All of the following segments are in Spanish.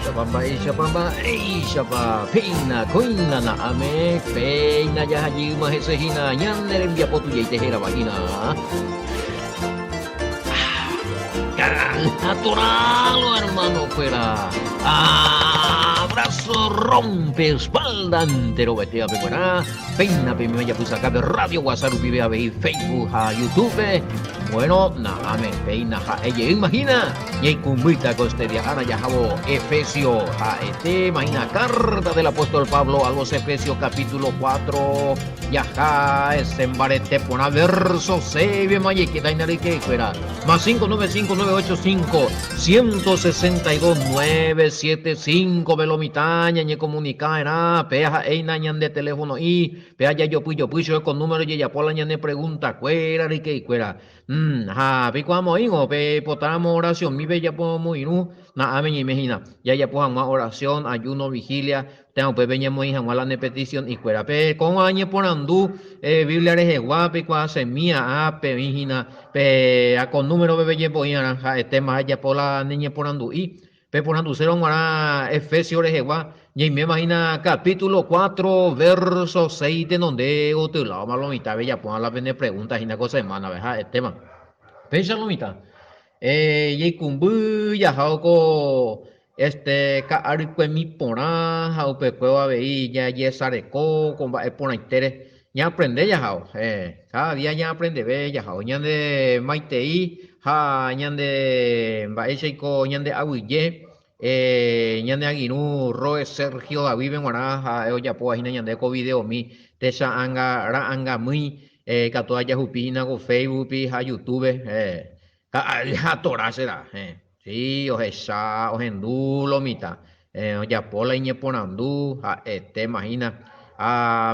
Ishapamba, Ishapa, Pina, Kuina, na Ame, Peina, Yahayuma, Hesehina, Yander, Yapotu, Tejera, Vagina. Naturalo, hermano, fuera. Abrazo, rompe, espalda, entero, vete a pecuara. Peina, peina, ya puse acá de Radio WhatsApp, vive a ver Facebook, a YouTube. Bueno, nada, me peina, ella imagina. Y hay cumbita costeria, Ana Yahabo, Efesio, imagina, carta del apóstol Pablo a los Efesios, capítulo 4. Yaja, es embarete, pona verso, se ve mayequita y narique, fuera. Más 595-985-162-975, velomitaña, ñe comunica, era, peja, eina, ñan de teléfono, y, peja, ya yo puyo, con número, y ya pola, ñan de pregunta, cuera, rique, cuera. Picuamo, hijo, potamos oración, mi bella, podemos ir, na, amen, imagina, ya, podamos oración, ayuno, vigilia, tengo, pues, veñamos, hija, la petición, y cuera, con año por andú, Biblia de Jehuapi, cua semilla, imagina, con número bebé llevo este más allá por la niña por andu y por andu cero para Efesios de Jehová y me imagina capítulo 4 verso 6 de donde o te la malo mitad bella pon la pene preguntas y una cosa semana veja este tema pensa lo mitad y kumbu ya hauko ka arikwe mi pona haupe cueva veía ya sareco con va pona interés ya aprende ya hao cada día ya aprende ve ya hao ya de maitei ya de baecheiko ya de aguille ya de aguinu roe Sergio David benguara ha ya po ahina ya de co video mi tesa anga ra anga muy katoa ya hupina go Facebook pi ha YouTube a Torah será. Sí, o esa, o hendú, lomita. Ya pola iñe ponandú, te imagina.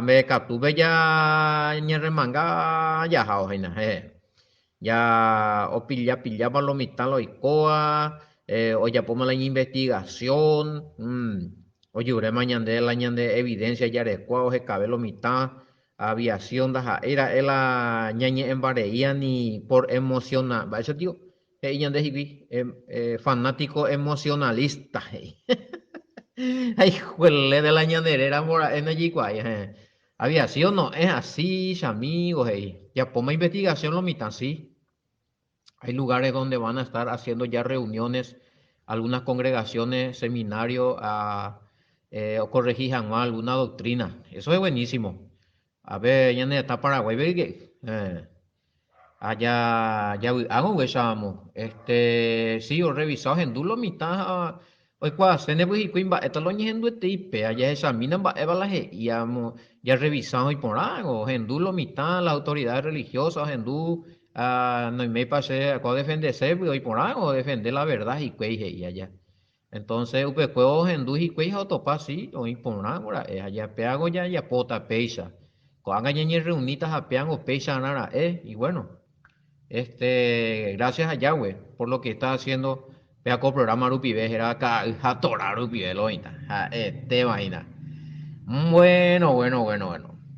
Me captuve ya, ñe remanga, ya jaojina. Ya, o pillaba lomita, lo icoa, o ya poma la investigación. Oye, ure mañana de la ñande evidencia ya de cuau, je cabe lomita aviación da era ela ñañe en bareía ni por emocional va eso tío ella de fanático emocionalista ay juele de la ñanerera mora en allí guay aviación no es así amigos ya ponme investigación lo mitad sí hay lugares donde van a estar haciendo ya reuniones algunas congregaciones seminarios o corregir alguna doctrina eso es buenísimo a ver, ya está Paraguay, ve que allá ya hago que llamo. Sí, o revisado en dulo mitad. Hoy cuando se ne y cuimba, esto lo en este ipe, allá examinan va eva la y ya revisado y por algo, en dulo mitad, las autoridades religiosas, en du, no me pasé a defenderse, y por algo, defender la verdad y cueje y allá. Entonces, upe cuejo en du y cueje topa sí, o por algo, allá peago ya pota peisa. Cuando hagan reunitas a pean o peisa nara, y bueno. Gracias a Yahweh por lo que está haciendo Peaco programa Rupibe, era acá, Jatora Rupibe, lo te imaginas. Bueno.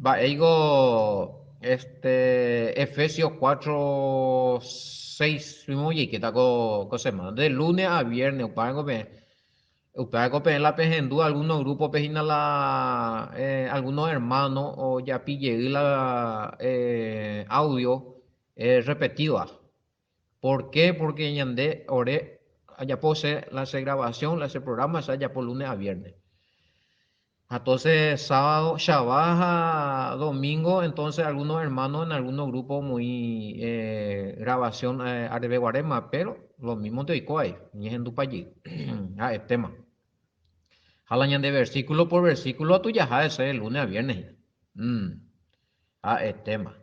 Va, digo, Efesios 4 6 oye, que está con semana, de lunes a viernes, usted la pejendú, algunos grupos pejina la, algunos hermanos, o ya pille la audio repetida. ¿Por qué? Porque ñande ore allá pose la hace grabación, la hace programa, allá por lunes a viernes. Entonces, sábado, Shabbat, domingo, entonces algunos hermanos en algunos grupos muy grabación arebe guarema, pero lo mismo te digo ahí, ni en tu allí. El tema. Jalañan de versículo por versículo, tú ya sabes, el lunes a viernes. El tema.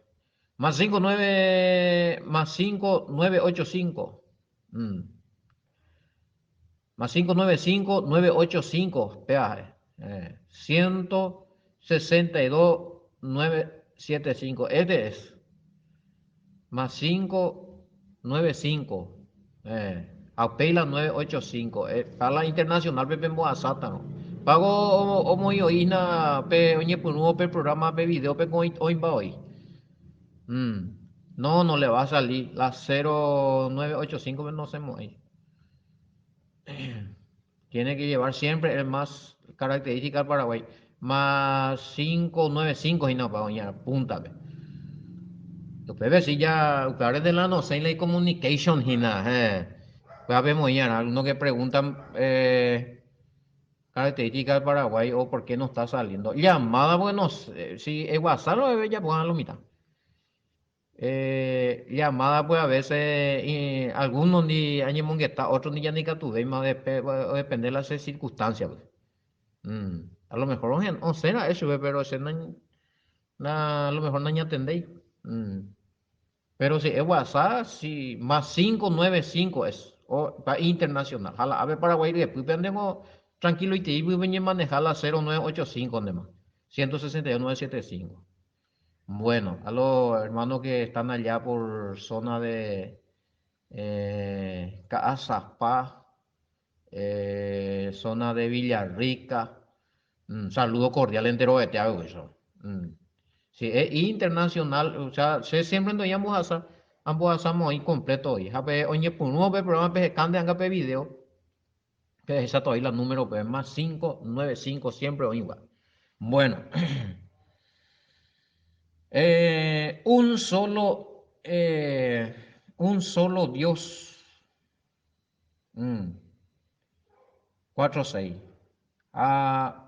Más 5985. Más 595-985. Peaje. 162-975. Este es. Más 595. Apela 985. Para la internacional Pepe Moa Sátano. Pago omo yo ina pe oñe punuo pe programa pe video pe hoy va hoy. No, no le va a salir. La 0985 no se mueve. tiene que llevar siempre el más característica del Paraguay. Más 595 y no, para doña, apúntame. Después si ya, claro, de la no sé, la communication, hina, pues vemos ya, algunos que preguntan características del Paraguay o por qué no está saliendo. Llamada, bueno, si es WhatsApp lo debe ya pongan la mitad. Llamada pues a veces algunos ni años mongueta, otros ni ya ni catuve, más depende de las circunstancias. Pues. A lo mejor no sé, eso, pero ese no, a lo mejor no atendéis. Pero si es WhatsApp, si más 595 es, o para internacional. A ver Paraguay, después tengo tranquilo y te voy a manejar la 0985 más. 161.975. Bueno, a los hermanos que están allá por zona de Caazapá, zona de Villarrica, saludo cordial entero de te hago eso. Sí, es internacional, o sea, se siempre nos íbamos a hacer, ambos hacemos ahí completo hoy. Jape, oye, por uno ve programa pe cande anga pe video, que esa todavía la número pues más 595 siempre o igual. Bueno, Eh, un solo, eh, un solo Dios. 4-6. Ah,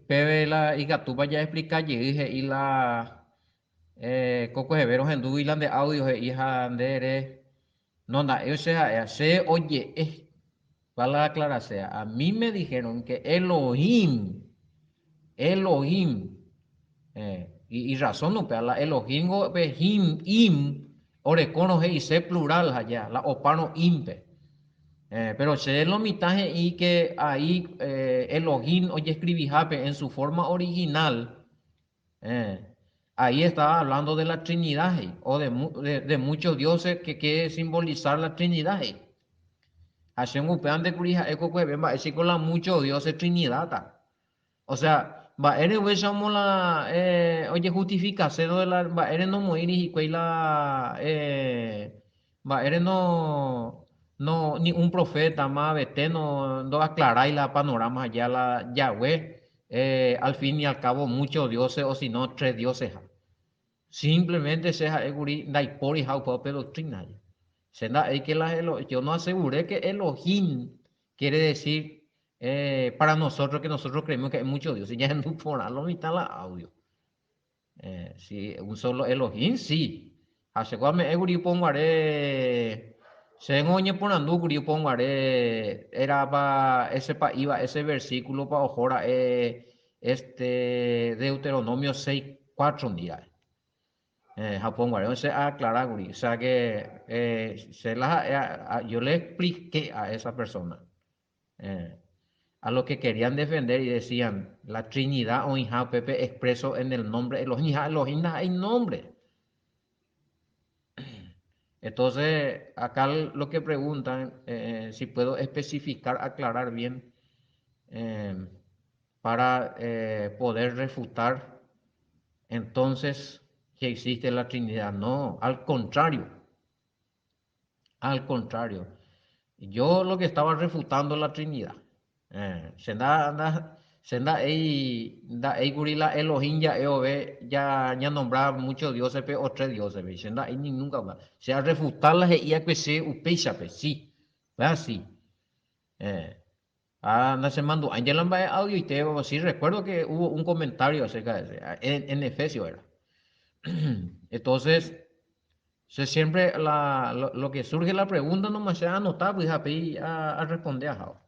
Pebe la y Gatuba ya explica y dije y la Coco Severo en y de audio hija andere. No, no, o sea, se oye, para la aclararse, a mí me dijeron que Elohim, y razón no, pero la Elohim, orecono, y se plural allá, la opano impe. Pero se lo mitaje y que ahí Elohim, oye, escribí jape en su forma original. eh, Ahí estaba hablando de la Trinidad o de muchos dioses que quiere simbolizar la Trinidad. Hashem upean de curija eco cueve, va a con la muchos dioses Trinidad. O sea, va eres we somos la oye justificación de la va eres no morir y la va eres no ni un profeta más vete no aclaráis la panorama allá la Yahweh al fin y al cabo muchos dioses o si no tres dioses. Simplemente se ha eguri daipori haupa doctrina. Senda que yo no aseguré que Elohim quiere decir para nosotros que nosotros creemos que hay muchos dioses. Ya no por la mitad la audio. Si un solo Elohim, sí. Haseguame eguri pongaré. Se engoñe ponando guri pongaré. Era para ese pa iba ese versículo para ojora Deuteronomio 6:4 días. Japón, guardián, se aclara, guri. O sea que yo le expliqué a esa persona eh, a lo que querían defender y decían la Trinidad o Hija Pepe expreso en el nombre Elohim. Elohim hay nombre. Entonces, acá lo que preguntan, si puedo especificar, aclarar bien eh, para poder refutar entonces que existe la Trinidad. No, al contrario. Al contrario, yo lo que estaba refutando la Trinidad. Gurila Elohim ya ya nombraba muchos dioses o tres dioses, senda ahí ni nunca más. Se ha refutado la ya que se upeisape, sí, sí. Eh, Anda se mandó Angela en audio y te sí recuerdo que hubo un comentario acerca de eso, en Efesio era. Entonces, siempre lo que surge la pregunta nomás se anotar, pues a responder a Jao.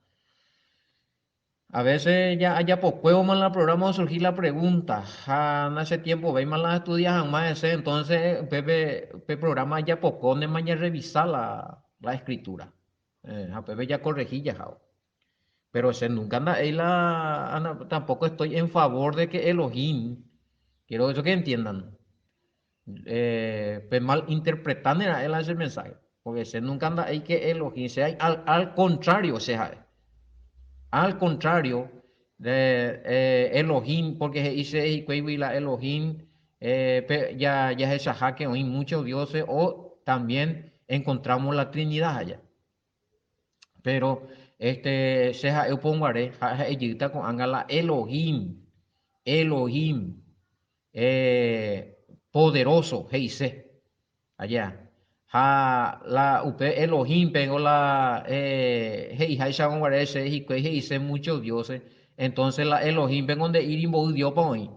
A veces ya por juego más la programa surgir la pregunta. En ese tiempo veis más las estudias más ese, entonces Pepe programa ya poco de mañana revisar la escritura. A Pepe ya corregí ya Jao. Pero ese nunca anda ahí tampoco estoy en favor de que Elohim, quiero eso que entiendan. Pues mal interpretando era él ese mensaje. Porque se nunca anda hay que Elohim, sea al contrario, o sea, al contrario de Elohim, porque se dice y la Elohim, ya es Shahá que hay muchos dioses, o también encontramos la Trinidad allá. Pero Se ha eu ponguare, ha eyita con angala Elohim, poderoso, heise, allá. Ha la upe Elohim, pego la hei haisha ponguare se hikue heise muchos dioses. Entonces la Elohim vengo donde ir invo Dios pa hoy.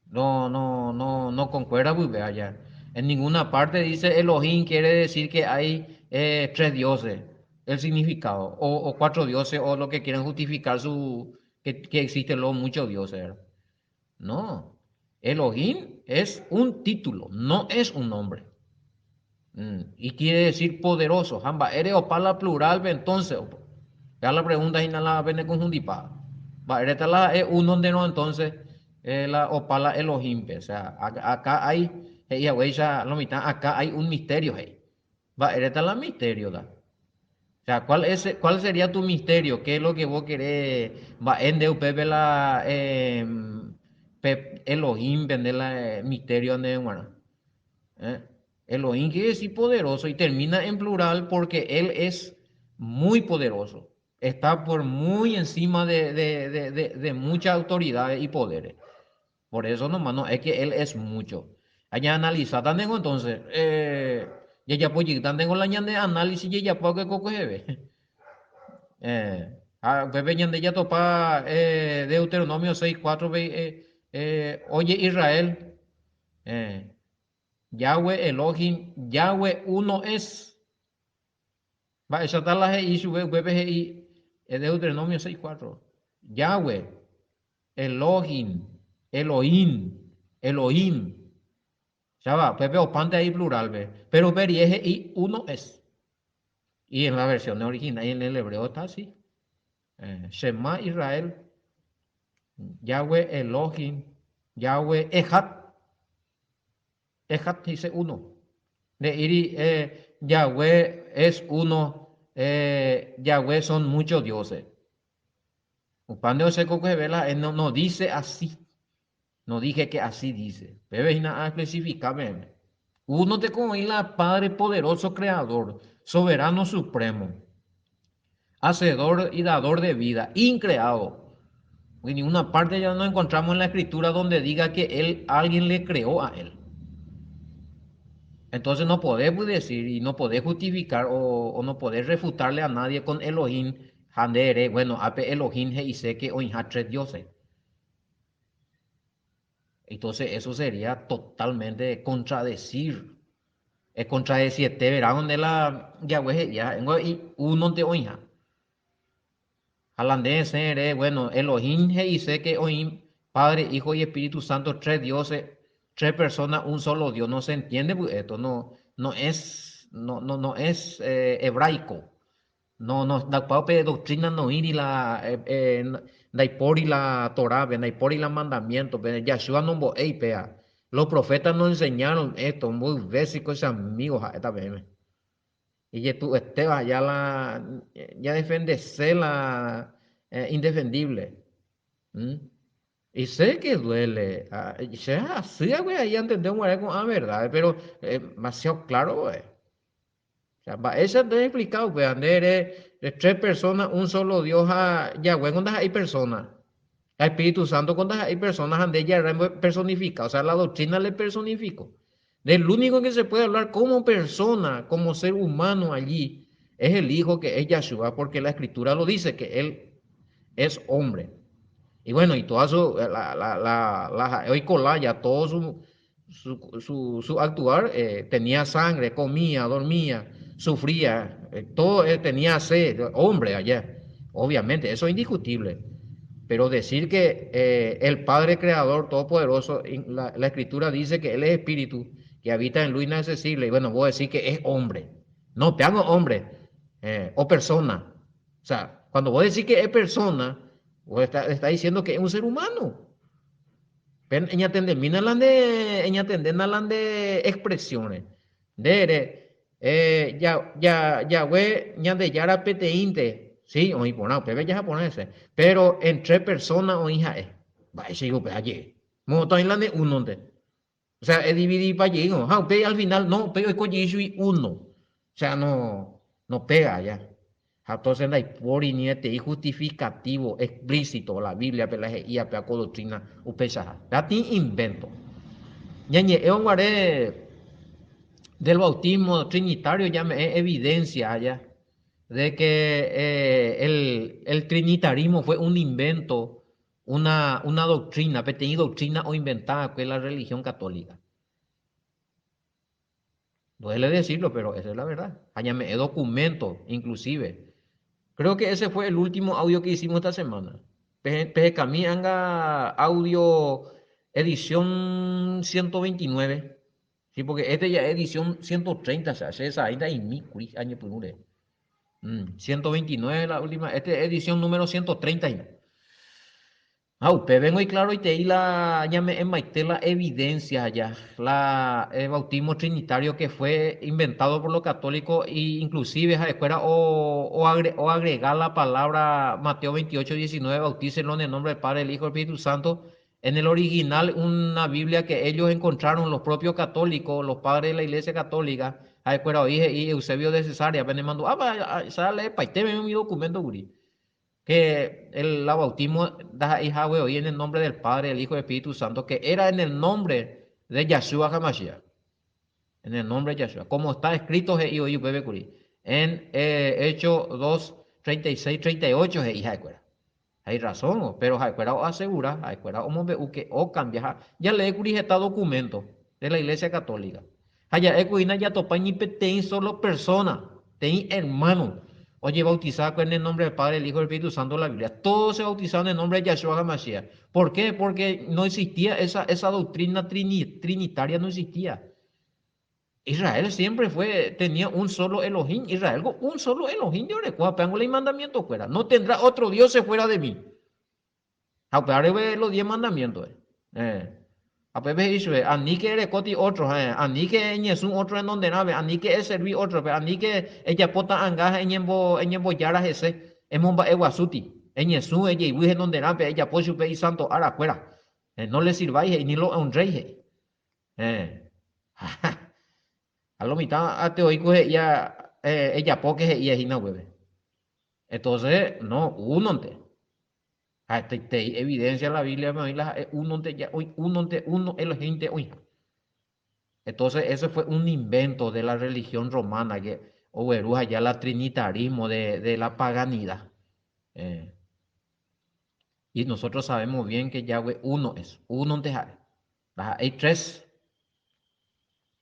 No concuerda pues allá. En ninguna parte dice Elohim quiere decir que hay tres dioses, el significado, o cuatro dioses, o lo que quieren justificar que existen los muchos dioses, ¿verdad? No, Elohim es un título, no es un nombre. Y quiere decir poderoso. Jamba, eres opala plural, ve, entonces. Ya la pregunta es la vene conjuntipa. Va, eres la es uno de no, entonces, la opala Elohim. O sea, acá hay, ya ya lo mitad, acá hay un misterio, hey. Va, eres la misterio, da. O sea, ¿cuál sería tu misterio? ¿Qué es lo que vos querés? Va, en de pepe la Elohim, vende la misterio de bueno. ¿Eh? Elohim quiere decir poderoso y termina en plural porque Él es muy poderoso. Está por muy encima de muchas autoridades y poderes. Por eso nomás no, es que Él es mucho. Allá analiza, tengo entonces, ya pues tengo la ñande análisis y ya pues que coco se ve. Bebe ñande ya topa Deuteronomio 6:4, oye Israel. eh, Yahweh Elohim, Yahweh uno es. Va, esa tal la GI, sube, BBGI, es Deuteronomio 6:4. Yahweh, Elohim, Elohim, Elohim. Ya va, Pepe opante ahí plural, ve. Pero verieje y uno es. Y en la versión original y en el hebreo está así. Shema Israel, Yahweh Elohim, Yahweh Ejat. Ejat dice uno. De Iri, Yahweh es uno, Yahweh son muchos dioses. Upande seco que vela, no dice así, no dije que así dice. Pero a especificarme. Uno te como la Padre poderoso, creador, soberano supremo, hacedor y dador de vida, increado. En ninguna parte ya no encontramos en la escritura donde diga que él, alguien le creó a él. Entonces no podés decir y no podés justificar o no podés refutarle a nadie con Elohim, Handere, bueno, ape Elohim y sé que hoy tres dioses. Entonces eso sería totalmente contradecir. Es contradecir, te verá donde la Yahweh ya y uno de hoy. Hablando ser, bueno, Elohim y sé que hoy Padre, Hijo y Espíritu Santo, tres dioses, tres personas, un solo Dios. No se entiende, pues, esto no es hebraico. No, da paupe doctrina no ir y la por y la Torah, por y la mandamiento, Yahshua no bo pea. Los profetas nos enseñaron esto, muy básicos amigos, esta vez. Y que tú, Esteban, ya defendese la indefendible. ¿Mm? Y sé que duele. Y sea así, güey, ahí entendemos con la verdad, pero demasiado claro, güey. O sea, eso te he explicado, pues, Ander, de tres personas, un solo Dios, Yahweh, cuando hay personas. El Espíritu Santo, cuando hay personas, Ander, ya personifica. O sea, la doctrina le personificó. Del único que se puede hablar como persona, como ser humano allí, es el Hijo que es Yahshua, porque la Escritura lo dice, que Él es hombre. Y bueno, y toda hoy Colaya, todo su actuar, tenía sangre, comía, dormía, sufría, todo tenía sed, hombre allá. Obviamente, eso es indiscutible. Pero decir que el Padre Creador Todopoderoso, la Escritura dice que Él es espíritu, que habita en luz inaccesible, y bueno, voy a decir que es hombre. No, te hago hombre o persona. O sea, cuando voy a decir que es persona, vos está diciendo que es un ser humano. Pero ella termina hablando de expresiones. Yahweh, ya de Yara Peteinte. Sí, o imponado, pero ya japonés. Pero en tres personas o hija es. Va, sigo, pues allí. Moto en la de uno. O sea, es dividir para allí. Al final, no, pero es y uno. O sea, no pega ya. Entonces, la niete y justificativo explícito la Biblia pelaje y apea doctrina upecha. Dati invento. Ñañe del bautismo trinitario ya me es evidencia allá de que el trinitarismo fue un invento, una doctrina, pequeña doctrina o inventada que es la religión católica. Duele decirlo, pero esa es la verdad. Allá me documento, inclusive. Creo que ese fue el último audio que hicimos esta semana. Pejecamí anga audio edición 129. Sí, porque este ya es edición 130, o sea, esa ahí y mi año primero. 129 la última, esta es edición número 130. Vengo y claro y te di la, ya me enmaité la evidencia allá, el bautismo trinitario que fue inventado por los católicos e inclusive esa escuela o agregar la palabra Mateo 28:19, bautícenlo en el nombre del Padre, del Hijo y del Espíritu Santo. En el original, una Biblia que ellos encontraron, los propios católicos, los padres de la Iglesia Católica, a escuela y Eusebio de Cesarea, me mandó, sale, paité, mi documento, guri que la bautismo da hija hoy en el nombre del Padre, del Hijo y del Espíritu Santo, que era en el nombre de Yahshua HaMashiach, en el nombre de Yahshua, como está escrito en Hechos 2, 36, 38, hija de cuera. Hay razón, pero Jacuera asegura, Jacuera que o cambia, ya le he este documento de la Iglesia Católica. Allá ecuina ya topa ni ten solo persona, ten hermano. Oye, bautizado en el nombre del Padre, el Hijo y el Espíritu Santo de la Biblia. Todos se bautizaron en el nombre de Yahshua HaMashiach. ¿Por qué? Porque no existía esa doctrina trinitaria, no existía. Israel siempre tenía un solo Elohim. Israel, un solo Elohim de Orecuá, pero el mandamiento fuera. No tendrá otro Dios fuera de mí. Ve los 10 mandamientos. A pepe hizo, ani que eres coti otro, ani que es un otro en donde nave, ani que es servir otro, ani que ella pota angaja en yembo yara ese, en momba eguasuti, en yesu ella y en donde nave, ella pues su y santo ara fuera. No le sirváis ni lo honréis. A lo mitad a te oigo ella poque y es ina hueve. Entonces, no, uno te. Te evidencia la Biblia, uno es la gente hoy. Entonces, eso fue un invento de la religión romana, o ya la trinitarismo de la paganidad. Eh, y nosotros sabemos bien que Yahweh uno es, uno te hay tres,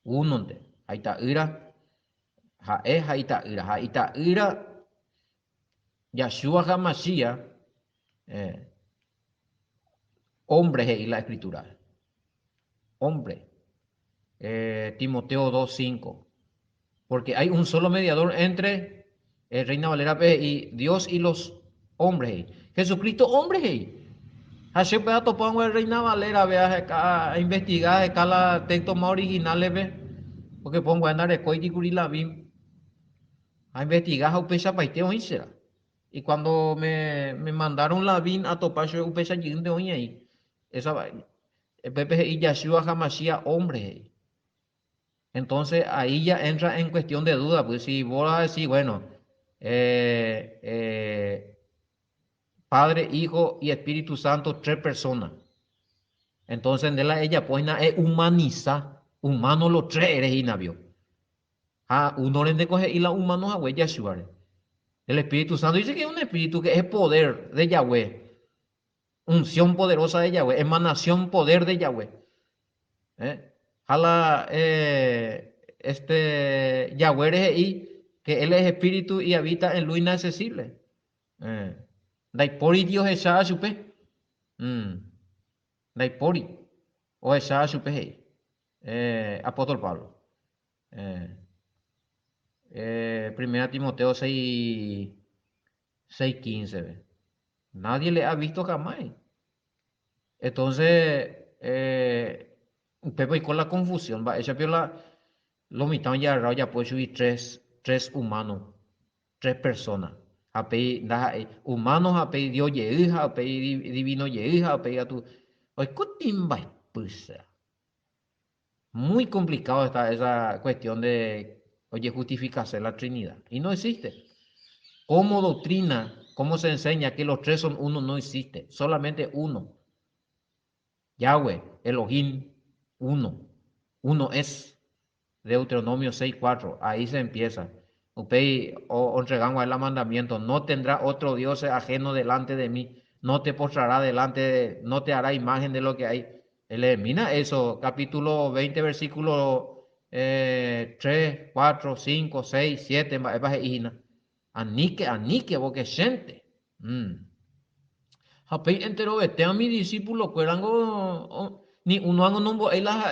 uno te. Ahí está ira, ahí está ira, Yahshua HaMashiach, eh, hombre y la escritura, hombre. Timoteo 2:5. Porque hay un solo mediador entre Reina Valera y Dios y los hombres. Jesucristo, hombre. Hashem puede topar con Reina Valera, vea, a investigar acá la texto más originales, ve. Porque pongo a andar de coiti la bim. A investigar a pecha paiteo será. Y cuando me mandaron la BIM a topar, yo pecha de hoy ahí. Esa, el Pepe y Yahshua Hamashiach, hombre. Entonces ahí ya entra en cuestión de duda, pues si vos vas a decir, bueno, eh, eh, Padre, Hijo y Espíritu Santo, tres personas. Entonces de la ella pues es humaniza, humano los tres eres inavio. Uno le coge y la humano a huella Yahshua. El Espíritu Santo dice que es un espíritu que es poder de Yahweh, unción poderosa de Yahweh, emanación poder de Yahweh. Jala Yahweh es ahí, que él es espíritu y habita en lo inaccesible. Daipori Dios es a supe. Daipori. O es a supe. Apóstol Pablo. Primera Timoteo 6:15. Nadie le ha visto jamás. Entonces, Pepe, y con la confusión, va, esa piola, lo mitad ya puede subir tres humanos, tres personas. Humanos a pedir Dios hija, a pedir divino hija, a pedir a tu. Oye, ¿qué pues? Muy complicado está esa cuestión de, oye, justificarse la Trinidad. Y no existe. Como doctrina, cómo se enseña que los tres son uno, no existe, solamente uno. Yahweh, Elohim, uno. Uno es. Deuteronomio 6:4, ahí se empieza. Upei o entregamos el mandamiento, no tendrá otro Dios ajeno delante de mí, no te postrará no te hará imagen de lo que hay. Elimina eso, capítulo 20, versículo 3, 4, 5, 6, 7, anique, anique, boque gente. Hapei entero vete a mi discípulo, cuerango, ni uno hago nombo, ahí las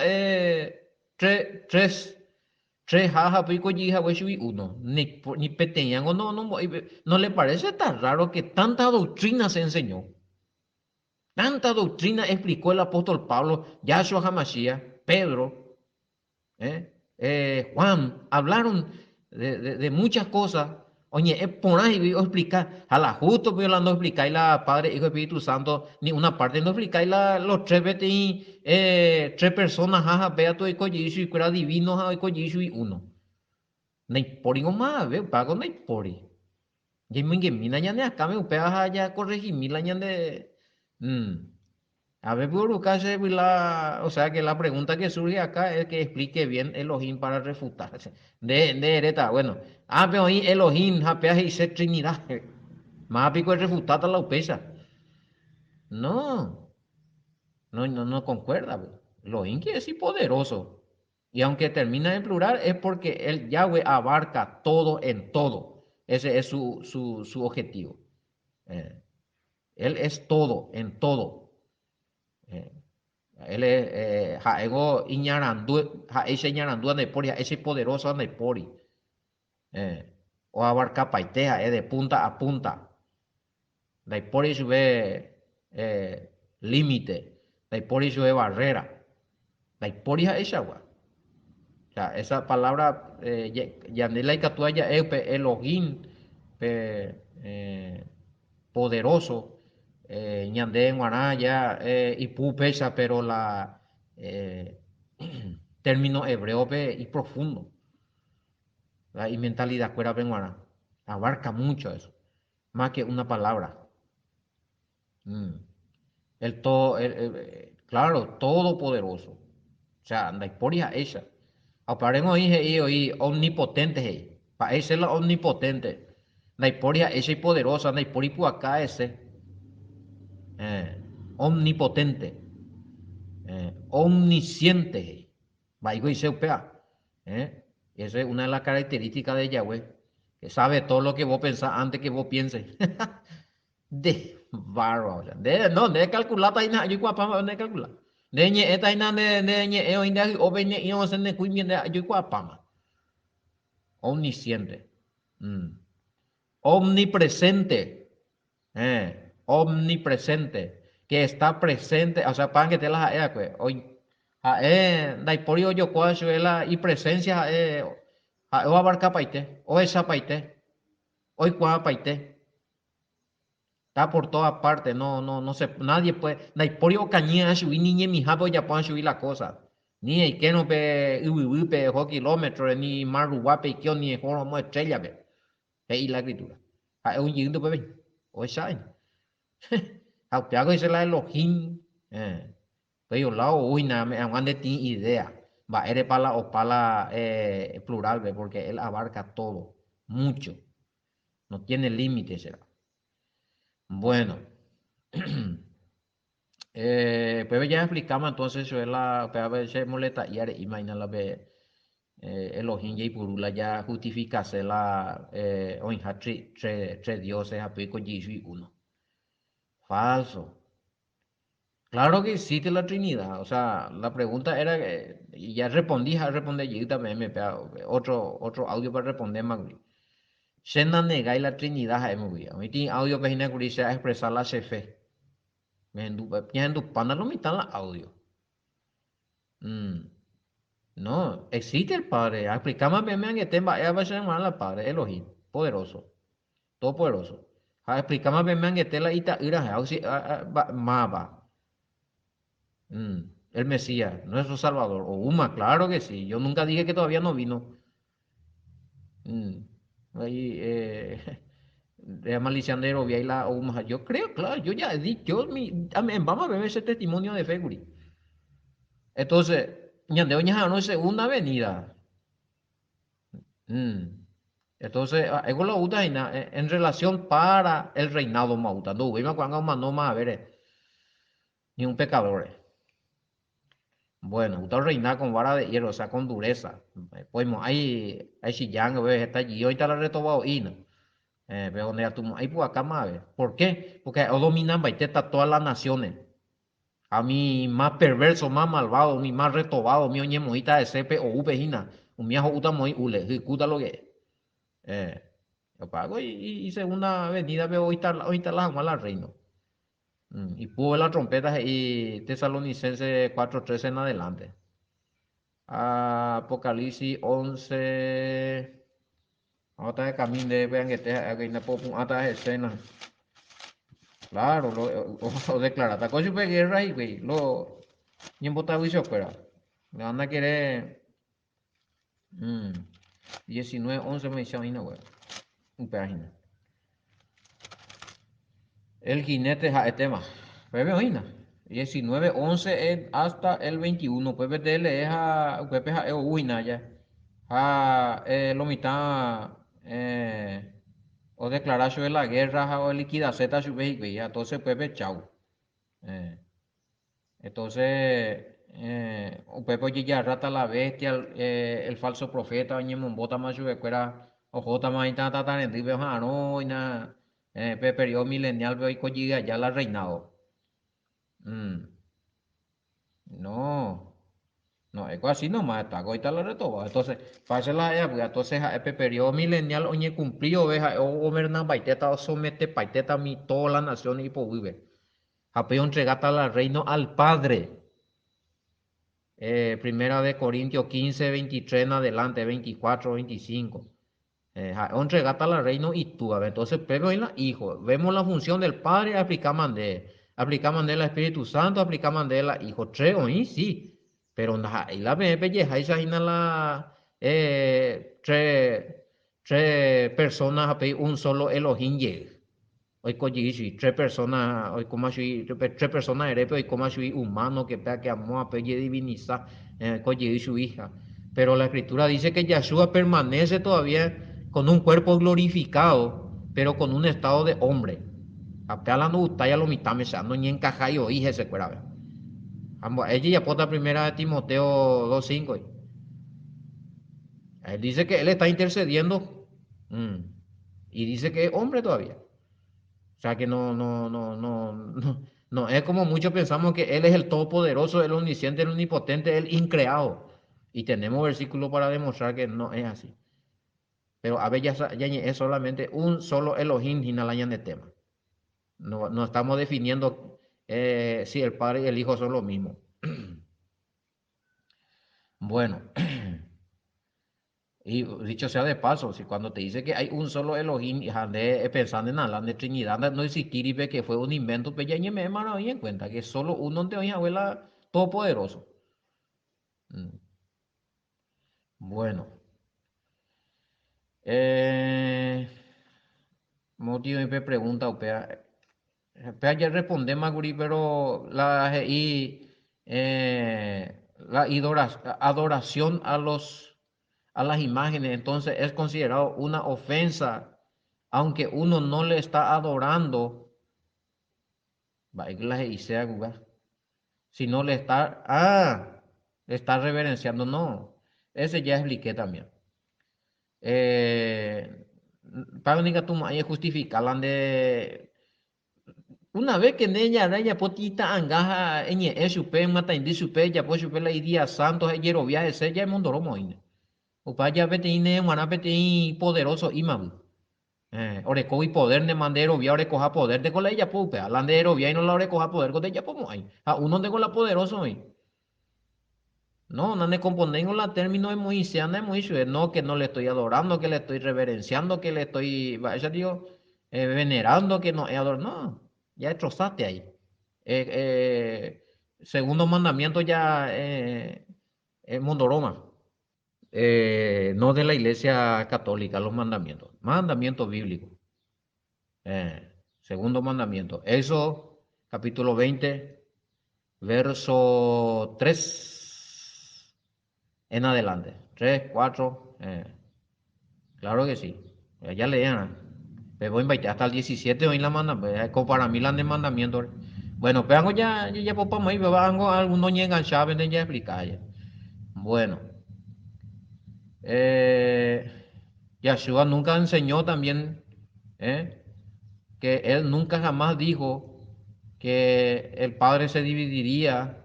tres. Tres jaja pico yija y uno. Ni peteñango no le parece tan raro que tanta doctrina se enseñó. Tanta doctrina explicó el apóstol Pablo, Yahshua HaMashiach, Pedro, Juan. Hablaron de muchas cosas. Oye, por ahí voy a explicar. A la justo violando explicar la Padre, Hijo y Espíritu Santo, ni una parte no explicáis los tres vete tres personas, jaja, vea tu ecoyishu y fuera divino, jaja, ecoyishu y uno. Nei pori ngoma ve pago nei pori. Y me mina ya ne acá me upea ya corregimila ya de a ver por casi o sea que la pregunta que surge acá es que explique bien Elohim para refutarse. De ereta, bueno, pero ahí Elohim japea y se Trinidad. Más pico es refutada la upesa. No, no concuerda. Elohim quiere decir poderoso. Y aunque termina en plural, es porque el Yahweh abarca todo en todo. Ese es su objetivo. Eh, él es todo en todo. Eh, él es jaego iñarandu, ese iñarandu andepori, ese poderoso andepori. Eh, o abarca paitea, de punta a punta. Daipori sube límite. Daipori sube barrera. Daipori es esa, o sea, esa palabra, Yanela y Catuaya, Elohim, poderoso, Ñandé en Guaraya, y Pupesa, pero la término hebreo y profundo, ¿verdad? Y mentalidad fuera benguara, abarca mucho eso, más que una palabra. Mm. El todo, claro, todopoderoso. O sea, anda por ella. Aparemos ahí, omnipotente, para ese es la omnipotente. La historia ese poderosa, la historia acá ese. eh, Omnipotente. Omnisciente. Vaigo y seupea. Esa es una de las características de Yahweh. Que sabe todo lo que vos pensás antes que vos pienses. De bárbaro. De calcular ta ina yo kwa de calcular. De ñe eta ina de ñe eo inda o beñe io se ne kuimien de yo kwa Omnisciente. Mm. Omnipresente. Omnipresente. Que está presente, o sea, pan que te las pues. Hoy dai por yo kwa la y presencia o abarca paite, o esa paite. Hoy kwa paite. Está por todas partes, no sé, nadie puede, na por cañía subir ni mi japo ya puedan subir la cosa. Ni el que no pe pe 2 kilómetros, ni maruguape que ni joro mo estrella pe. Es la escritura. Es un yendo pe ven. O saben. A te hago dice la Elohim. Pero lado uy na me aguante tiene idea. Va, eres para la o para la plural, ve, porque él abarca todo, mucho. No tiene límites, será. Bueno. Pues ya explicamos entonces sobre la PABC molesta y are imagina la be Elohim y Purula ya justificase la oinja tres dioses apico Yishu y uno. Falso. Claro que existe la Trinidad. O sea, la pregunta era, y ya respondí, ya respondí yo también me pega otro audio para responder más. Shena nega y la Trinidad es muy bien. Hoy tiene audio que se a expresar la fe. Me endu pana lo mitad la audio. Mm. No, existe el Padre. Explicame bien que tema es a veces el Padre, Elohim, poderoso, todopoderoso. Explícame bien que te la ita ira maba. El Mesías, nuestro Salvador. O Uma, claro que sí. Yo nunca dije que todavía no vino. Mm, Ahí, de Maliciandero, vi ahí la Uma. Yo creo, claro, yo ya di, vamos a ver ese testimonio de Feguri. Entonces, ñandeo ñaja no es segunda avenida. Mm. Entonces, eso lo usa en relación para el reinado mauta. No, me cuando no más a ver, ni un pecador. Bueno, usted reinar con vara de hierro, o sea, con dureza. Pues hay chillán, ve, está allí, hoy está la retobado y no. Pero donde tu ahí pues acá más, ve. ¿Por qué? Porque o dominan baiteta todas las naciones. A mí más perverso, más malvado, mi más retobado, mi oñe mojita de sepe o upejina. Un miajo uta muy ule, ejecuta lo que es. Yo pago y segunda avenida veo hoy está la mala reino. Y pudo ver las trompetas y Tesalonicense 4:13 en adelante. Apocalipsis 11. Ahora de camino de vean que te aquí no puedo hasta escenas. Claro, o declara. Ta cosa de guerra y güey, lo ni en bota juicio fuera. Le van a querer 19:11 me dice ahí no güey. Un página. El jinete es tema. Pepe oína. 19:11 hasta el 21. Pepe tele es a Pepe es uina ya. Lo mitad o declarar sobre la guerra o liquidar Z su ya entonces Pepe chau. Eh, entonces Pepe oye ya rata la bestia el falso profeta ñemon bota más su cuera o jota más intenta tan en ribe no y na periodo milenial veo y cogiga ya la reinado. Mm, no. No, es así nomás, está goita la retoba. Entonces, pase la época, entonces, este periodo milenial, oye, cumplió, veja, o gobernan baiteta, o somete paiteta, mi, todas las naciones y por vive. Apeo entregata al reino al Padre. Primera de Corintios 15, 23 en adelante, 24, 25. Entregata al reino y tú, a ver, entonces, pero en la hijo, vemos la función del Padre, aplicamos de la Espíritu Santo, aplicamos de la Hijo, tres, oí, sí. Pero y la me pelleja esa ina la tres personas a pedir un solo Elohim llegue. Hoy coyishi, tres personas, hoy como así, tres personas eres, hoy como así humano que pega que amó a pelle diviniza, coyishi su hija. Pero la escritura dice que Yahshua permanece todavía con un cuerpo glorificado, pero con un estado de hombre. Apenas no gusta ya lo mitad me no ni encaja y oí ese cuera. Ella ya pota primera de Timoteo 2:5. Él dice que él está intercediendo y dice que es hombre todavía. O sea que no es como muchos pensamos que él es el todopoderoso, el omnisciente, el omnipotente, el increado. Y tenemos versículos para demostrar que no es así. Pero a ver, ya es solamente un solo Elohim Hinalayan de tema. No estamos definiendo si el Padre y el Hijo son lo mismo. Bueno. Y dicho sea de paso, si cuando te dice que hay un solo Elohim, y ande pensando en la de Trinidad, no existir y ve que fue un invento, pues ya ni me mano en cuenta que solo uno de hoy abuela todopoderoso. Mm, Bueno, eh, motivo y pregunta, opea ya responde Maguri, pero la adoración a las imágenes, entonces es considerado una ofensa, aunque uno no le está adorando, si no le está reverenciando, no, ese ya expliqué también. Eh, para que tú me justificar de una vez que en ella potita angaja en supe mata indi supe ya pues supe la idea santos ella viaje se ya mondoromo ine o para ya vete ine mana vete poderoso imabu ore y poder de mandero via ore coja poder de con ella pupe alandero via y no la ore coja poder con ella como hay a uno de con la poderoso hoy no ne componen la término de Moisés anda muy no que no le estoy adorando que le estoy reverenciando que le estoy ya digo venerando que no es ador no ya destrozaste ahí segundo mandamiento ya es Mondoroma, no de la Iglesia Católica, los mandamientos bíblicos. Segundo mandamiento. Éxodo, capítulo 20, verso 3 en adelante. 3, 4. Claro que sí. Ya leían. Pero voy a invitar hasta el 17 hoy la manda. Como para mí la de mandamiento. Bueno, pero ya por ahí, pero algunos ya enganchados, ya explicar ya. Bueno, eh, Yahshua nunca enseñó también, eh, que él nunca jamás dijo que el Padre se dividiría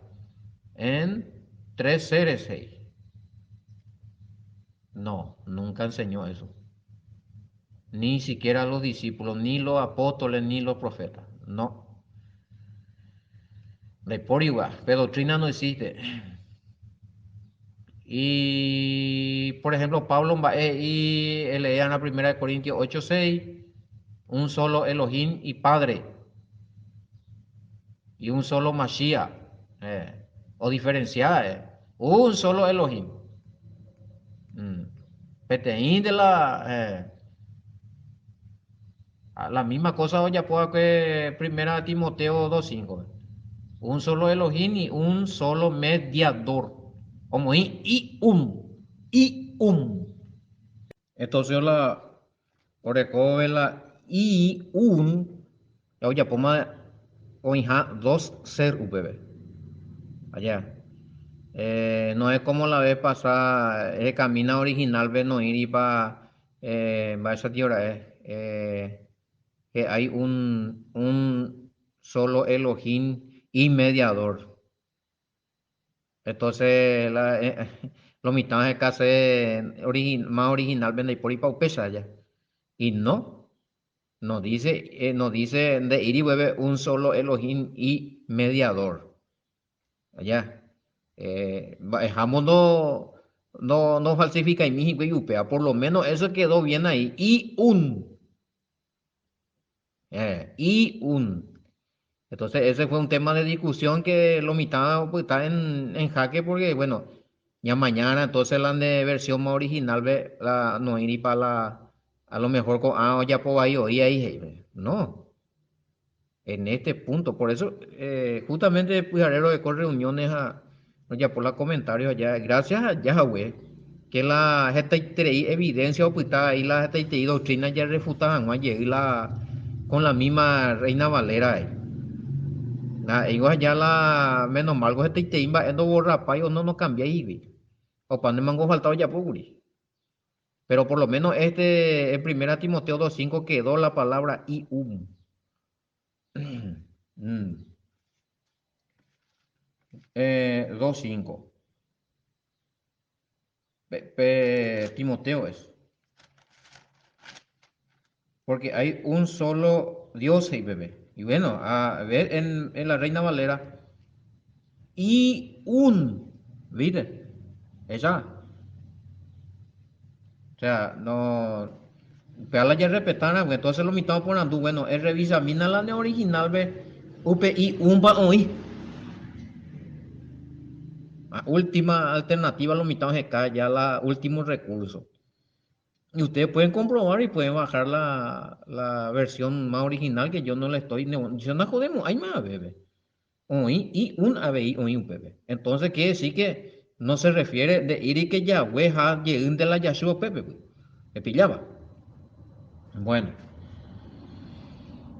en tres seres. No, nunca enseñó eso. Ni siquiera los discípulos, ni los apóstoles, ni los profetas. No, de por igual, pero doctrina no existe. Y, por ejemplo, Pablo y leía en la primera de Corintios 8:6, un solo Elohim y Padre, y un solo Mashiach, o diferenciada, un solo Elohim. Peteín de la misma cosa hoy ya puedo que primera Timoteo 2:5. Un solo Elohim y un solo mediador. Como Entonces la oreco la y un ya poma oinja dos ser UPB. Allá. No es como la vez pasada, el camino original ve no ir y va esa tierra que hay un solo Elohim y mediador. Entonces, los mitades de casa más original vende por ahí para pesa ya. Y no, no dice de ir y bebe un solo Elohim y mediador. Allá. Dejamos no falsifica y mi upea. Por lo menos eso quedó bien ahí. Y un. Entonces, ese fue un tema de discusión que lo mitad pues, está en jaque porque, bueno, ya mañana entonces la de versión más original no ir para a lo mejor ya por ahí oí. No, en este punto. Por eso, justamente Pujarero de con reuniones ya por los comentarios allá, gracias a Yahweh, que la GTI evidencia o pues está ahí la GTI doctrina ya refutaban ayer con la misma Reina Valera ahí. Ellos allá menos mal, te imba, endo borra payo, no cambia ahí, o pan de mango faltado ya puguri. Pero por lo menos en primera Timoteo 2:5 quedó la palabra ium. Mm. 2:5. Timoteo es. Porque hay un solo Dios, y bebé. Y bueno, a ver en la Reina Valera. ¿Viste? Ella. O sea, no. Pero ya respetaron, pues, entonces lo mitad por andu, bueno, él revisa, mina la de original, ve, UPI, hoy. La última alternativa, lo mitad de acá, ya la último recurso. Y ustedes pueden comprobar y pueden bajar la versión más original que yo no le estoy, yo no jodemos, hay más, bebé. Hoy y un ABI, hoy un bebé. Entonces quiere decir que no se refiere de ir y que Yahweh ha llegado de la Yahshua Pepe, me pillaba. Bueno.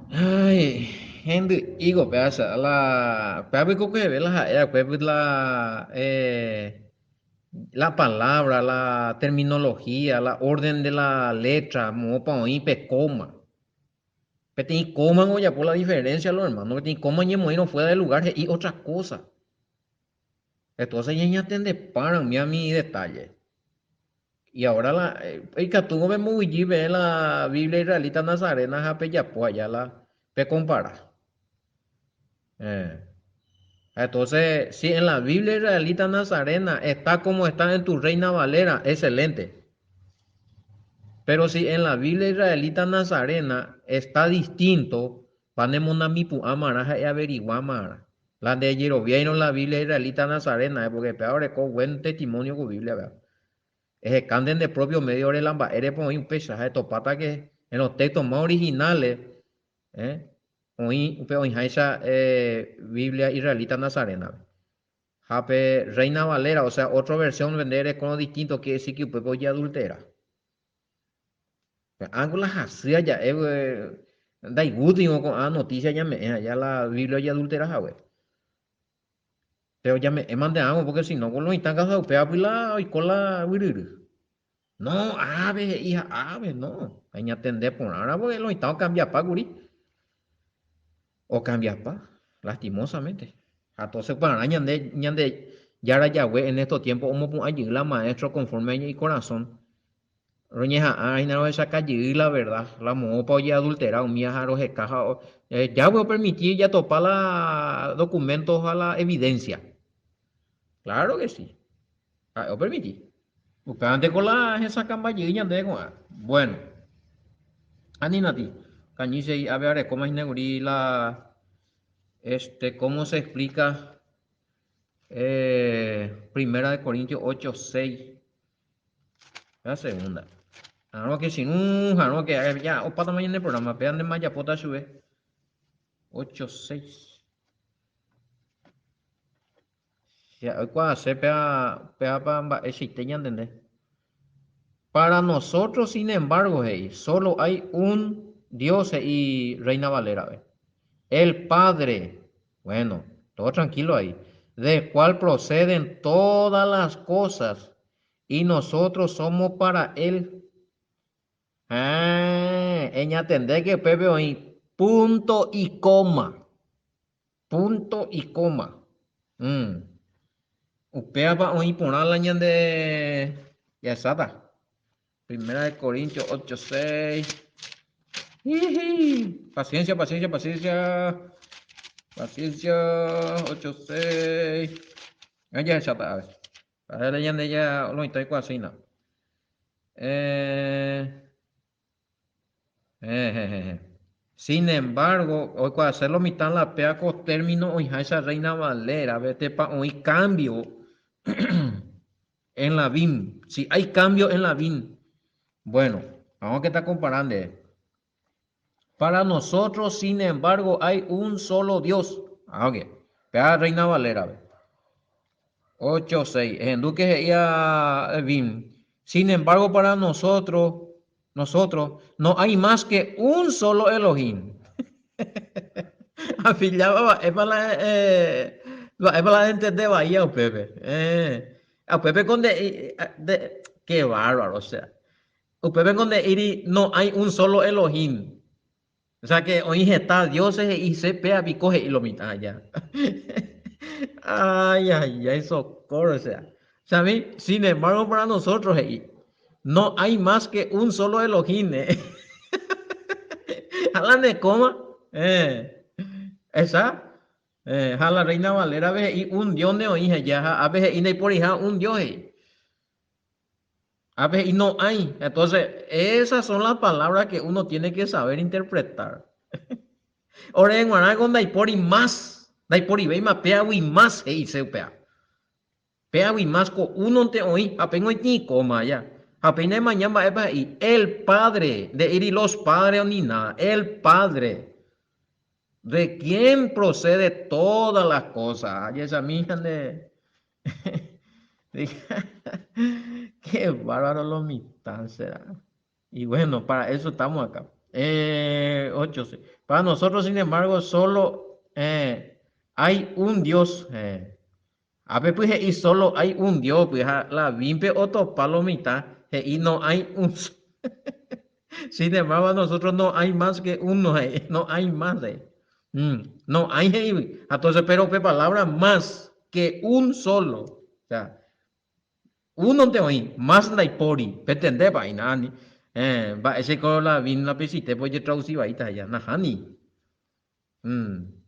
Ay, gente, digo, pedazo, pepe que ve pepe la palabra, la terminología, la orden de la letra, mopa o pe coma. Pete y coman oye por la diferencia, los hermanos, que coman y no fuera del lugar y otra cosa. Entonces ya te paran mi detalle. Y ahora el que tú ves muy ve la Biblia israelita nazarena, jape ya pues allá pe compara. Eh. Entonces, si en la Biblia israelita nazarena está como está en tu Reina Valera, excelente. Pero si en la Biblia israelita nazarena está distinto, panemonamipu amaraja y averiguamara. La de Yeroviano en la Biblia israelita nazarena, porque peor es con buen testimonio con Biblia, ¿verdad? Es que canden de propio medio de lamba, eres por un pesaje de topata que en los textos más originales ¿eh? Hoy, pero hoy esa Biblia israelita nazarena. Jape Reina Valera, o sea, otra versión vender con lo distinto que decir que pues ya adultera. Angola hacia ya, da igual con noticia ya me, ya la Biblia ya adultera, ja, pero ya me mandado porque si no, con los están casados, pea pila y con la viril. No, ave, hija, ave, no. Hay que atender por ahora porque los están cambiando para guri. O cambiar pa, lastimosamente. Entonces, para ñande, yara Yahweh en estos tiempos, como pon allí la maestro conforme a mi corazón. Roñeja, ay, no, esa calle, la verdad, la mopa ya adulterado, mía, jaro, caja, ya voy a permitir ya topar la documentos a la evidencia. Claro que sí. Ah, yo permití. Usted antes con la esa camballilla de bueno, aninati. Cañice y a ver, ¿cómo es negurí la cómo se explica Primera de Corintios 8:6? La segunda. Ahora que sin un, ahora que ya, o para mañana el programa, pegan de maya pota sube 8:6. Ya, hoy cuando se pega para existe, ya entendés. Para nosotros, sin embargo, hey, solo hay un Dios y Reina Valera, ¿ve? El Padre, bueno, todo tranquilo ahí, del cual proceden todas las cosas y nosotros somos para Él. Ella entender que Pepe ahí, punto y coma, punto y coma. Mm. Upea va hoy poner la ñan de ya está. Primera de Corintios 8:6. Paciencia, paciencia, paciencia. Paciencia, 8:6. Ya está, a ver. Para la ñan de ella, lo estoy así, ¿no? Eh, eh. Sin embargo, hoy cuando hacerlo mitad la pea con término, hoy esa Reina Valera, vete pa hoy cambio en la BIM. Si hay cambio en la BIM, bueno, vamos que está comparando. Para nosotros, sin embargo, hay un solo Dios. Ah, ok. Pea Reina Valera. 8:6. En Duque ya BIM. Sin embargo, para nosotros, no hay más que un solo Elohim. Afiliaba, es para la gente de Bahía, o Pepe. A Pepe con qué bárbaro, o sea. O Pepe con de Iri no hay un solo Elohim. O sea que hoy está dioses y se pea y coge y lo mitad ya. Ay, ay, ay, socorro, o sea. ¿Sabes? Sin embargo, para nosotros no hay más que un solo Elohim. Hablan de coma. Esa. A la Reina Valera a veces y un dios de oíje ya, a veces y no hay por hija un dios, a veces y no hay. Entonces, esas son las palabras que uno tiene que saber interpretar. Ahora en Guaraná con Daipori más, Daipori ve más pea y más, y se pea. Pea y más con uno te oí, apenas ni coma ya. Apenas mañana va y el padre de ir y los padres ni nada, el padre. ¿De quién procede todas las cosas? Y esa mija de... Qué bárbaro lo mitad será. Y bueno, para eso estamos acá. 8. Sí. Para nosotros, sin embargo, solo hay un Dios. A ver, pues, y solo hay un Dios, pues, la vimpe otro palo mitad, y no hay un. Sin embargo, a nosotros no hay más que uno, no hay más. No hay, entonces, pero qué palabra más que un solo. O sea, uno te oí, más la ipori, pretende vaina, va ese con la vin la pesite, pues yo traducí vaita ya, najani.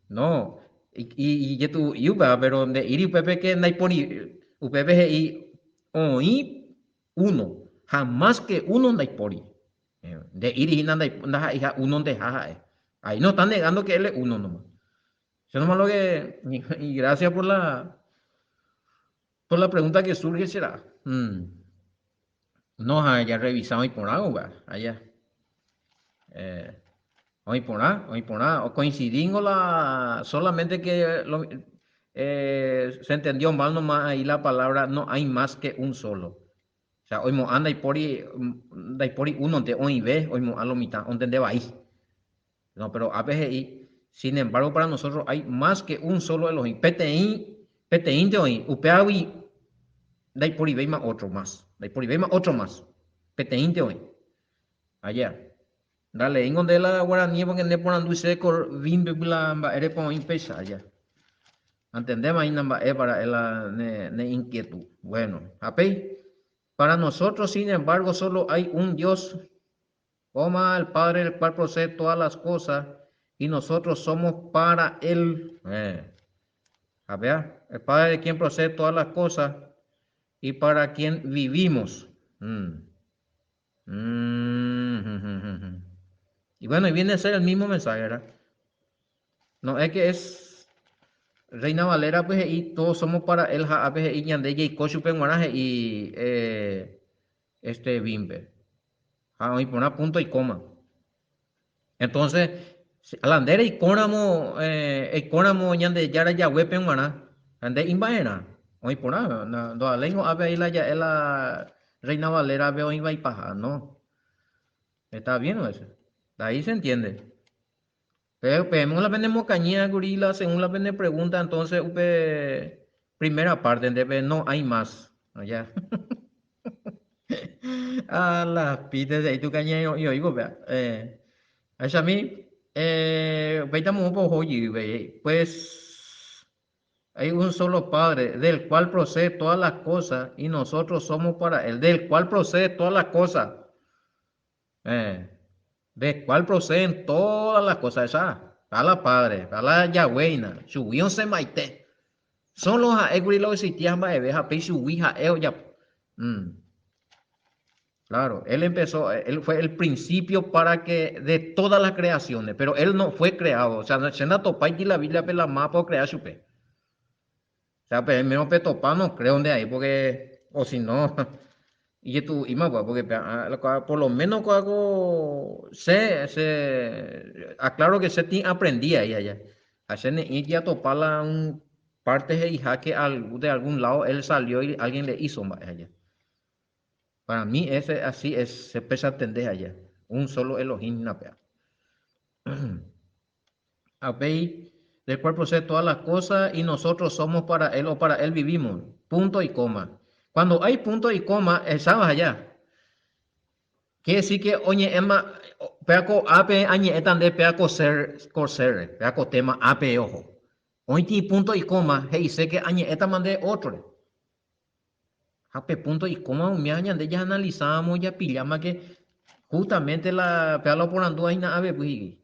No, y que tu iuba, pero de iri pepe que na ipori, upepe y oí uno, jamás que uno na ipori. De iri nanda hija uno de jaja. Ahí no están negando que él es uno nomás. Eso nomás lo que, y gracias por la pregunta que surge será. No, ya revisamos y por algo, va, allá. Eh, hoy por nada, o coincidimos solamente que se entendió mal nomás ahí la palabra, no hay más que un solo. O sea, hoy mo anda y por uno de hoy ve, hoy mo a lo mitad, donde va ahí. No, pero APGI, sin embargo, para nosotros hay más que un solo Elohim. PTI de hoy, UPAWI, dai por ahí más otro más. Dai por ahí más otro más. PTI de hoy. Allá. Dale, en donde la guaraní porque ne por andu se cor vimbe bla ere po impesa allá. Entendemos ahí namba para la ne inquietud. Bueno, apei. Para nosotros, sin embargo, solo hay un Dios, Oma, el Padre, el cual procede todas las cosas, y nosotros somos para Él. A ver, el Padre de quien procede todas las cosas y para quien vivimos. Mm. Y bueno, y viene a ser el mismo mensaje, ¿verdad? No es que es Reina Valera, pues, y todos somos para él, pues, y Ñandeye, y Cochupe, Guaraje, y Bimbe. Y poner punto y coma. Entonces, alandere y córamo, Ñande, Yara, Yahuepe, Guaraje, ande imbaena. Hoy por nada, no alengo, a ver, la Reina Valera, veo, iba y paja, no. Está bien, ¿no? Eso. De ahí se entiende. Pero la pende mocañía, gorila, según la pende pregunta, entonces, primera parte, no hay más. Allá. A las pites de ahí tu caña, yo digo, vea. A mí, veitamos un poco, pues, hay un solo Padre, del cual procede todas las cosas, y nosotros somos para Él, del cual procede todas las cosas. Eh, ¿De cuál proceden todas las cosas? Esa, a la Padre, a la Yahweh, subió se maite. Son los aeguri los existían para ver a subi a ya. Claro, él empezó, él fue el principio para que de todas las creaciones, pero él no fue creado. O sea, se na topa y la Biblia pela más por crear su pe. O sea, pero el menos pe topa no creo de ahí, porque, o si no, y tú, y más, porque por lo menos algo aclaro que se aprendía ahí allá. Hacer y ya topala un parte de hija que de algún lado él salió y alguien le hizo más allá. Para mí ese así es, se pesa atender allá. Un solo Elohim napea. Habéis del cual procede todas las cosas y nosotros somos para él o para él vivimos. Punto y coma. Cuando hay punto y coma, sabes allá. Quiere decir que, oye, Emma, peaco ape añe etan de peaco ser, peaco tema ape ojo. Hoy ti punto y coma, hey, sé que añe etan mande otro. Ape punto y coma, un año de ya analizamos, ya pillamos que justamente la pealo por andu ahí na ave pues.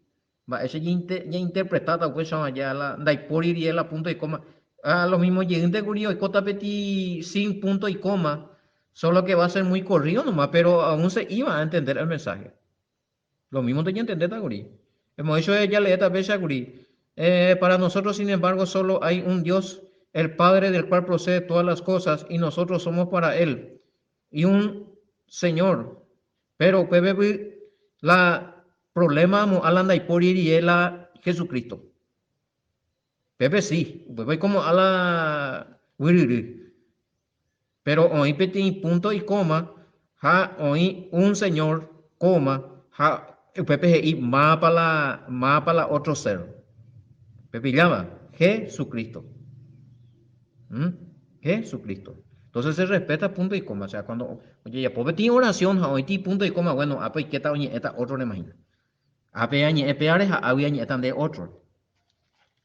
Va, ese ya interpretada, pues, ya la, dai por ir y la punto y coma. Lo mismo llegante curio y cota peti sin punto y coma. Solo que va a ser muy corrido nomás, pero aún se iba a entender el mensaje. Lo mismo tenía que entender Taguri. Hemos hecho ella le esta vez a Guri. Para nosotros, sin embargo, solo hay un Dios, el Padre del cual procede todas las cosas, y nosotros somos para Él. Y un Señor. Pero la problema mo alanda y por ir y él a Jesucristo. Pepe sí, Pepe como a la pero hoy peti punto y coma, ha hoy un señor, coma, ha Pepe y mapa la otro ser. Pepe llama Jesucristo. ¿Mm? Jesucristo. Entonces se respeta punto y coma. O sea, cuando, oye, ya pues tiene oración, hoy ti punto y coma, bueno, pues qué tal, oye, esta otro le imagina. Ape añe epeares, había añe están de otro.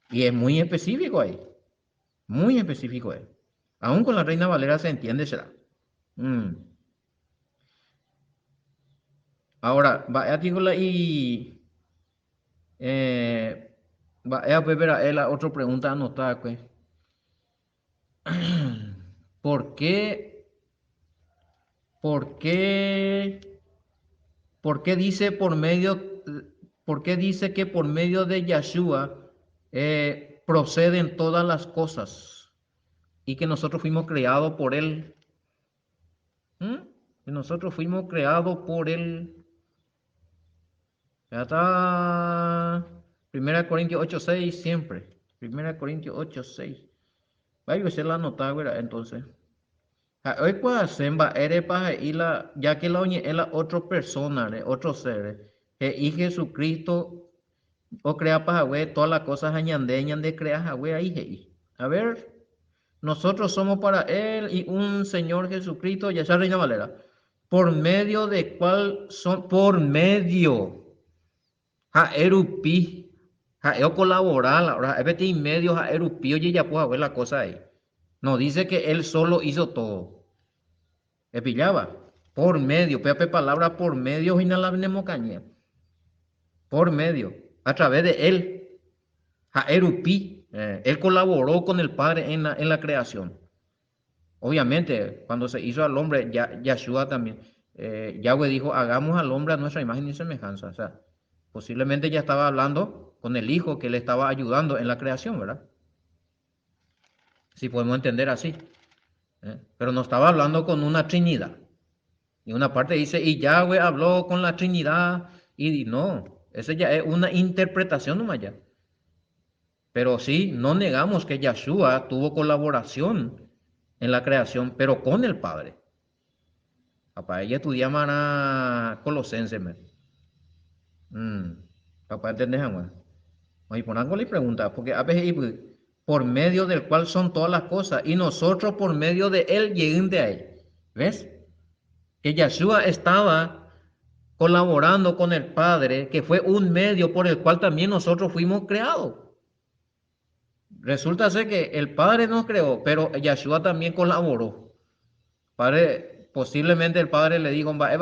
Y es muy específico ahí. Muy específico ahí. Aún con la Reina Valera se entiende, será. Mm. Ahora, va a la y eh, va a ver a él otra pregunta anotada, pues. ¿Por qué, por qué, por qué dice por qué dice que por medio de Yeshua proceden todas las cosas y que nosotros fuimos creados por él? ¿Mm? Que nosotros fuimos creados por él. Ya está. 1 Corintios 8:6 siempre. 1 Corintios 8:6. Vaya a ser la nota, ¿verdad? Entonces. Hoy pues semba ere paja y la, ya que la oñe es la otra persona, otro ser, y Jesucristo o crea paja, güey, todas las cosas añandeñan de crea, güey, ahí, hey. A ver, nosotros somos para Él y un Señor Jesucristo, ya sea Reina Valera, por medio de cuál son, por medio. Ja erupi, ja yo colaborar, ahora es medio ja erupi, oye ya puedo ver la cosa ahí. No dice que él solo hizo todo. Me pillaba. Por medio, pepe palabra por medio, y la caña. Por medio, a través de él. Ja erupi, él colaboró con el Padre en la creación. Obviamente, cuando se hizo al hombre, ya, Yahshua también, Yahweh dijo, hagamos al hombre a nuestra imagen y semejanza. O sea, posiblemente ya estaba hablando con el Hijo que le estaba ayudando en la creación, ¿verdad? Si podemos entender así. Pero no estaba hablando con una Trinidad. Y una parte dice, y Yahweh habló con la Trinidad, y no, esa ya es una interpretación nomás ya. Pero sí, no negamos que Yahshua tuvo colaboración en la creación, pero con el Padre. Papá, ella estudiaba a Colosenses, me. Papá, ¿entendés, Juan? Oye, por algo le pregunta, porque a veces pues, por medio del cual son todas las cosas, y nosotros por medio de él lleguen de ahí. ¿Ves? Que Yahshua estaba colaborando con el Padre, que fue un medio por el cual también nosotros fuimos creados. Resulta ser que el Padre nos creó, pero Yahshua también colaboró. Padre, posiblemente el Padre le dijo, va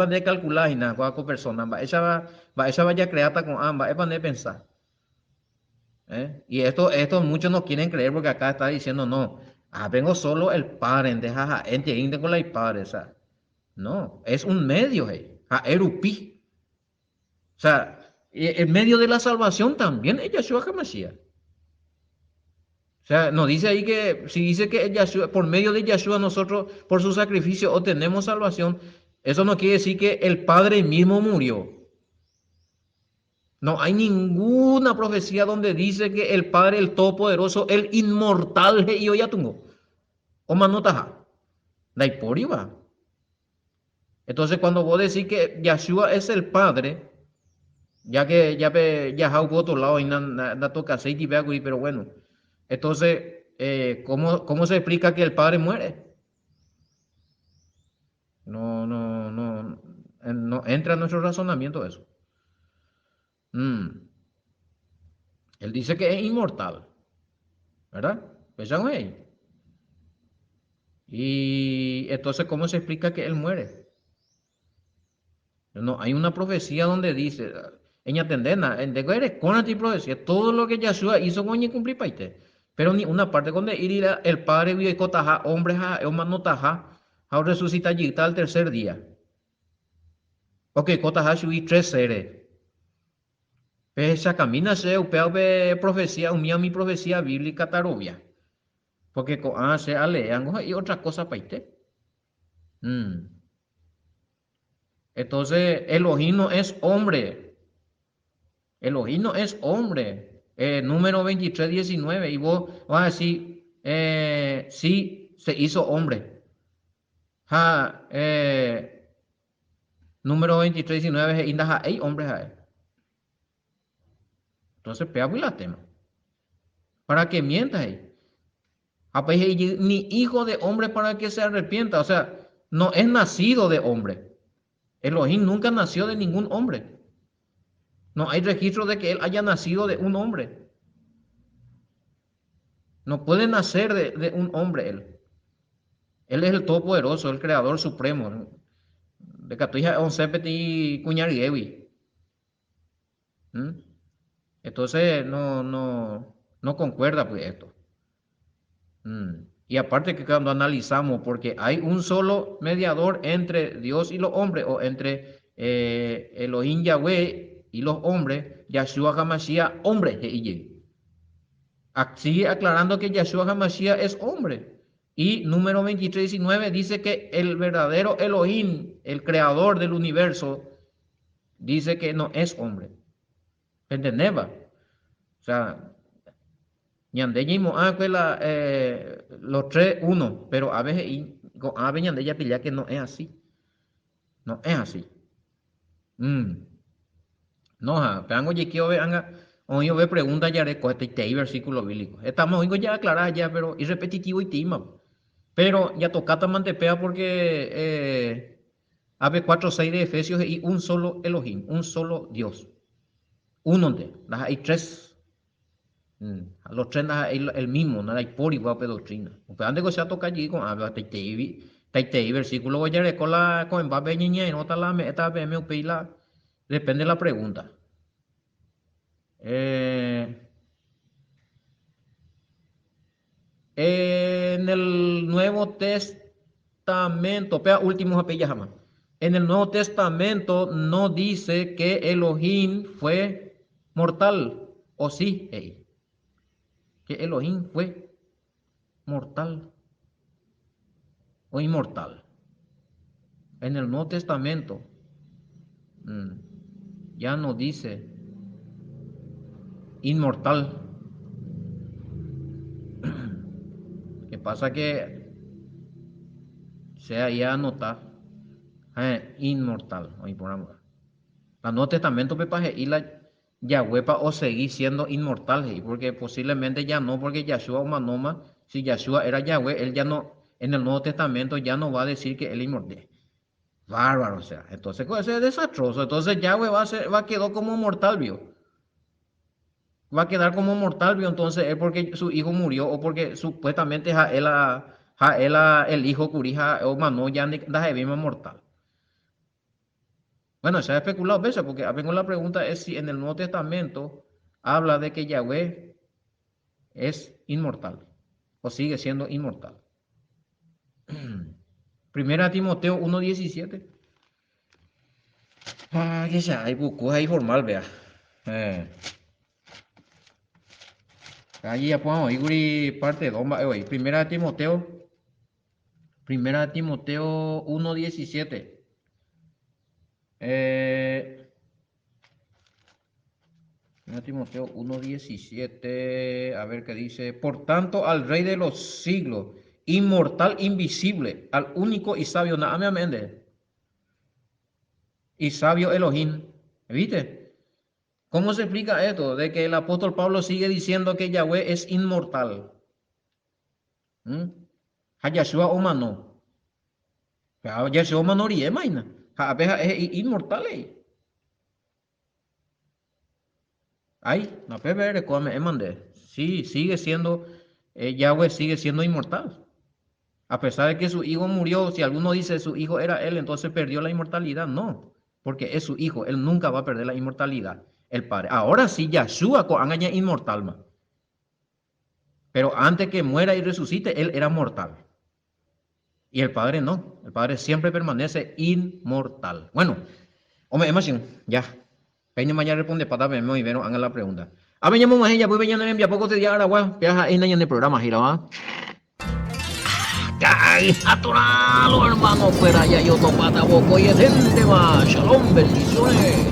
de calcular y nada, con persona, esa vaya creada con ambas, va de pensar. Y esto muchos no quieren creer porque acá está diciendo, no, vengo solo el Padre, deja, entiende con la Padre, o sea, no, es un medio, erupi. O sea, el medio de la salvación también es Yahshua HaMashiach. O sea, nos dice ahí que si dice que Yahshua, por medio de Yahshua nosotros, por su sacrificio, obtenemos salvación, eso no quiere decir que el Padre mismo murió. No hay ninguna profecía donde dice que el Padre, el Todopoderoso, el inmortal, y yo ya tengo. O manotaja. Va. Entonces, cuando vos decís que Yahshua es el Padre, ya que ya por otro lado y no toca aceite y pero bueno. Entonces, ¿cómo se explica que el Padre muere? No entra en nuestro razonamiento eso. Él dice que es inmortal, ¿verdad? Pues ya no es. Y entonces, ¿cómo se explica que él muere? No, hay una profecía donde dice, en atendena, en de con profecía, todo lo que Yahshua hizo con cumplir paite. Pero ni una parte donde iría el padre vio y cotaja, hombre ja, manotaja, a resucita allí al tercer día. Ok, cotaja shui tres seres. Esa camina se upea profecía, mi profecía bíblica tarobia. Porque se alean y otra cosa paite. Entonces, Elohim no es hombre. Elohim no es hombre. Número 23:19. Y vos vas a decir, sí, se hizo hombre. Número 23:19 inda hay hombre. Entonces, pega muy la tema. Para que mientas ahí. Ni hijo de hombre para que se arrepienta. O sea, no es nacido de hombre. Elohim nunca nació de ningún hombre. No hay registro de que él haya nacido de un hombre. No puede nacer de un hombre él. Él es el Todopoderoso, el Creador Supremo. De Catuija Onsepeti Cuñariewi. Entonces no concuerda pues esto. Y aparte que cuando analizamos, porque hay un solo mediador entre Dios y los hombres, o entre Elohim Yahweh y los hombres, Yahshua HaMashiach, hombre. Sigue aclarando que Yahshua HaMashiach es hombre. Y número 23:19 dice que el verdadero Elohim, el creador del universo, dice que no es hombre. ¿Entendés? Va? O sea, ñande yimo los tres uno, pero a veces con ave ñande ya pilla que no es así. No es así. No, peango ye quiero ver anga, o yo ve pregunta ya de cohete y versículo bíblico. Estamos hoy ya aclaradas ya, pero es repetitivo y tima. Pero ya tocata mantepea porque ave 4:6 de Efesios y un solo Elohim, un solo Dios. Uno de, las hay tres. Los tres el mismo, nada hay por igual de doctrina. Pero antes que se toca allí con habla taitei versículo voy a con la con va beñiña y no ta la me esta me upila depende de la pregunta. En el Nuevo Testamento, pea últimos apellas jamás. En el Nuevo Testamento no dice que Elohim fue mortal, o sí, que Elohim fue mortal o inmortal. En el Nuevo Testamento ya no dice inmortal. Que pasa que sea ya anota inmortal. La Nuevo Testamento pepaje y la Yahweh o seguir siendo inmortal, porque posiblemente ya no, porque Yahshua o Manoma, si Yahshua era Yahweh, él ya no, en el Nuevo Testamento ya no va a decir que él es inmortal. Bárbaro, o sea, entonces eso es desastroso. Entonces Yahweh va a quedar como mortal, vio. Va a quedar como mortal, vio. Entonces es porque su hijo murió o porque supuestamente el hijo Curija o Manó ya no mortal. Bueno, se ha especulado veces porque vengo la pregunta es si en el Nuevo Testamento habla de que Yahweh es inmortal o sigue siendo inmortal. Primera Timoteo 1:17. Ah, que ya hay bucos ahí formal, vea. Allí ya podemos ir parte 2, hoy. Primera Timoteo 1:17. Timoteo 1:17, a ver qué dice. Por tanto, al Rey de los siglos, inmortal, invisible, al único y sabio, y sabio Elohim. ¿Viste? ¿Cómo se explica esto? De que el apóstol Pablo sigue diciendo que Yahweh es inmortal. Hayashua Omano. Hayashua Omano Riemaina. Es inmortal. Ay, no puede ver cómo me mandé. Sí, sigue siendo, Yahweh sigue siendo inmortal. A pesar de que su hijo murió, si alguno dice su hijo era él, entonces perdió la inmortalidad. No, porque es su hijo, él nunca va a perder la inmortalidad, el Padre. Ahora sí, Yahshua es inmortal, pero antes que muera y resucite, él era mortal. Y el Padre no, el Padre siempre permanece inmortal. Bueno, hombre, ya. Peña mañana responde para ver y ver, hagan la pregunta. A ver, llamo más ella, pues venía en poco te diga ahora, weón. Viaja en el programa, gira, va. ¡Ay, natural, hermano! Fuera ya yo topata boco y es gente, va. Shalom, bendiciones.